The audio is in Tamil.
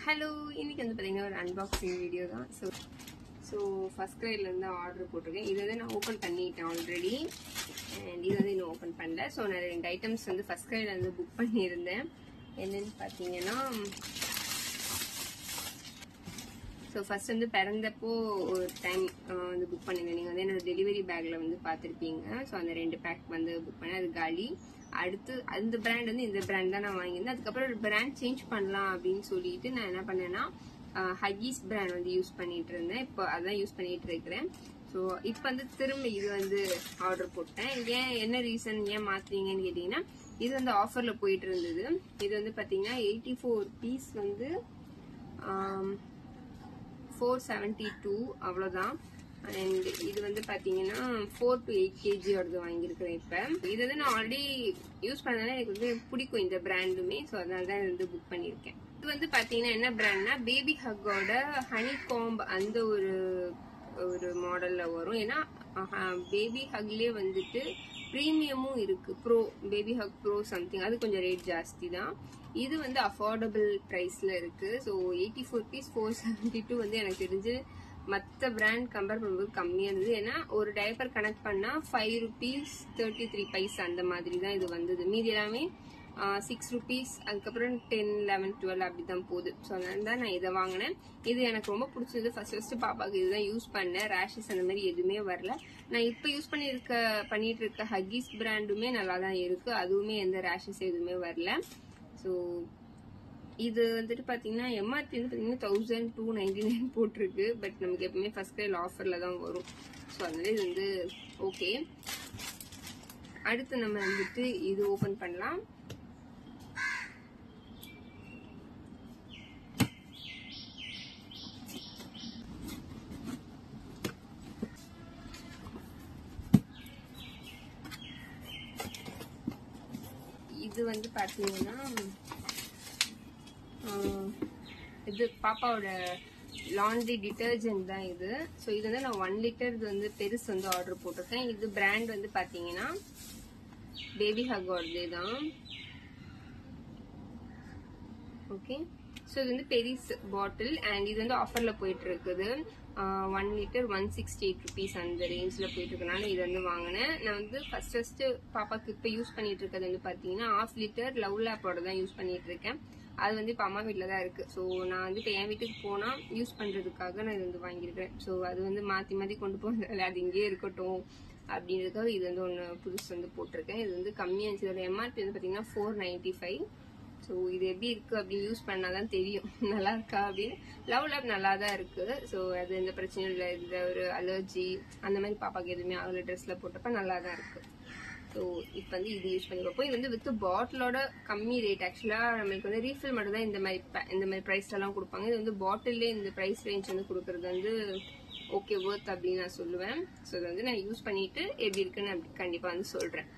ஹலோ, இன்னைக்கு வந்து பார்த்தீங்கன்னா ஒரு அன்பாக்சிங் வீடியோ தான். ஸோ ஃபர்ஸ்ட் கிரைட்லேருந்து ஆர்டர் போட்டிருக்கேன். இது வந்து நான் ஓப்பன் பண்ணிட்டேன் ஆல்ரெடி, அண்ட் இது வந்து இன்னும் ஓப்பன் பண்ணல. ஸோ நான் 2 ஐட்டம்ஸ் வந்து ஃபர்ஸ்ட் கிரைட்ல வந்து புக் பண்ணியிருந்தேன். என்னன்னு பார்த்தீங்கன்னா, ஸோ ஃபர்ஸ்ட் வந்து பிறந்தப்போ ஒரு டைம் வந்து புக் பண்ணியிருந்தேன். நீங்கள் வந்து என்னோட டெலிவரி பேக்கில் வந்து பார்த்துருப்பீங்க. ஸோ அந்த 2 பேக் வந்து புக் பண்ணேன், அது காலி. அடுத்து அந்த பிராண்ட் வந்து இந்த பிராண்ட் தான் நான் வாங்கியிருந்தேன். அதுக்கப்புறம் ஒரு பிராண்ட் சேஞ்ச் பண்ணலாம் அப்படின்னு சொல்லிட்டு நான் என்ன பண்ணேன்னா, ஹக்கீஸ் பிராண்ட் வந்து யூஸ் பண்ணிட்டு இருந்தேன். இப்போ அதான் யூஸ் பண்ணிட்டு இருக்கிறேன். ஸோ இப்போ வந்து திரும்ப இது வந்து ஆர்டர் போட்டேன். என்ன ரீசன் ஏன் மாத்துறீங்கன்னு கேட்டிங்கன்னா, இது வந்து ஆஃபரில் போயிட்டு இருந்தது. இது வந்து பார்த்தீங்கன்னா 84 பீஸ் வந்து 472 அவ்வளோதான். அண்ட் இது வந்து பார்த்தீங்கன்னா 4 to 8 kg வருது வாங்கியிருக்கிறேன். இப்போ இது வந்து நான் ஆல்ரெடி யூஸ் பண்ணதால எனக்கு வந்து பிடிக்கும் இந்த பிராண்டுமே. ஸோ அதனால தான் வந்து புக் பண்ணியிருக்கேன். இது வந்து பார்த்தீங்கன்னா என்ன பிராண்ட்னா, பேபி ஹக்கோட ஹனி காம்ப் அந்த ஒரு மாடல்ல வரும். ஏன்னா பேபி ஹக்லேயே வந்துட்டு ப்ரீமியமும் இருக்கு, bro baby Haq bro something, அது கொஞ்சம் ரேட் ஜாஸ்தி தான். இது வந்து அஃபோர்டபுள் ப்ரைஸ்ல இருக்கு. ஸோ 84 பீஸ் 472 வந்து எனக்கு தெரிஞ்சு மற்ற பிராண்ட் கம்பேர் பண்ணும்போது கம்மியாக இருந்தது. ஏன்னா ஒரு டைப்பர் கனெக்ட் பண்ணா 5 rupees 33 பைசா அந்த மாதிரி தான் இது வந்தது. மீதி எல்லாமே 6 rupees, அதுக்கப்புறம் 10, 11, 12 அப்படிதான் போகுது. ஸோ அதனால தான் நான் இதை வாங்கினேன். இது எனக்கு ரொம்ப பிடிச்சது. ஃபர்ஸ்ட் பாப்பாக்கு இதுதான் யூஸ் பண்ணேன். ரேஷஸ் அந்த மாதிரி எதுவுமே வரல. நான் இப்போ யூஸ் பண்ணிட்டு இருக்க ஹக்கீஸ் பிராண்டுமே நல்லா தான் இருக்கு. அதுவுமே எந்த ரேஷஸ் எதுவுமே வரல. ஸோ இது வந்துட்டு பார்த்தீங்கன்னா எம்ஆர்பி வந்து பார்த்தீங்கன்னா 1299 போட்டிருக்கு. பட் நமக்கு எப்பவுமே ஃபர்ஸ்ட் கிரைல் ஆஃபரில் தான் வரும். ஸோ அதனால இது வந்து ஓகே. அடுத்து நம்ம வந்துட்டு இது ஓப்பன் பண்ணலாம். இது வந்து பார்த்தீங்கன்னா இது பாப்பாவோட லாண்ட்ரி டிட்டர்ஜென்ட் தான் இது. ஸோ இது வந்து நான் 1 லிட்டர் வந்து பெருசு வந்து ஆர்டர் போட்டிருக்கேன். இது பிராண்ட் வந்து பார்த்தீங்கன்னா பேபி ஹக்கோடே தான். ஓகே, ஸோ இது வந்து பெரிஸ் பாட்டில் அண்ட் இது வந்து ஆஃபரில் போயிட்டு இருக்குது. 1 லிட்டர் 168 rupees அந்த ரேஞ்சில் போயிட்டு இருக்கனால இது வந்து வாங்கினேன். நான் வந்து ஃபர்ஸ்ட் பாப்பாக்கு இப்போ யூஸ் பண்ணிட்டு இருக்கிறது வந்து பார்த்தீங்கன்னா 1/2 லிட்டர் லவ் லேப்போட தான் யூஸ் பண்ணிட்டு இருக்கேன். அது வந்து இப்போ அம்மா வீட்டில் தான் இருக்கு. ஸோ நான் வந்து இப்போ என் வீட்டுக்கு போனால் யூஸ் பண்ணுறதுக்காக நான் இது வந்து வாங்கியிருக்கேன். ஸோ அது வந்து மாற்றி மாற்றி கொண்டு போகிறதில்ல, அது இங்கேயே இருக்கட்டும் அப்படின்றதுக்காக இது வந்து ஒன்று புதுசு வந்து போட்டிருக்கேன். இது வந்து கம்மியாக இருந்துச்சு. இதோட எம்ஆர்பி வந்து பார்த்தீங்கன்னா 495. ஸோ இது எப்படி இருக்கு அப்படின்னு யூஸ் பண்ணாதான் தெரியும் நல்லா இருக்கா அப்படின்னு. லவ் லேப் நல்லா தான் இருக்கு. ஸோ அது எந்த பிரச்சனையும் இல்லை. இந்த ஒரு அலர்ஜி அந்த மாதிரி பாப்பாக்கு எதுவுமே ஆகல. ட்ரெஸ்ல போட்டப்ப நல்லா தான் இருக்கு. ஸோ இப்போ வந்து இது யூஸ் பண்ணி பார்ப்போம். இது வந்து வித் பாட்டிலோட கம்மி ரேட். ஆக்சுவலாக நம்மளுக்கு வந்து ரீஃபில் மட்டும் தான் இந்த மாதிரி ப்ரைஸ்லாம் கொடுப்பாங்க. இது வந்து பாட்டிலே இந்த ப்ரைஸ் ரேஞ்ச் வந்து கொடுக்கறது வந்து ஓகே ஒர்த் அப்படின்னு நான் சொல்லுவேன். ஸோ இதை வந்து நான் யூஸ் பண்ணிட்டு எப்படி இருக்குன்னு கண்டிப்பாக வந்து சொல்கிறேன்.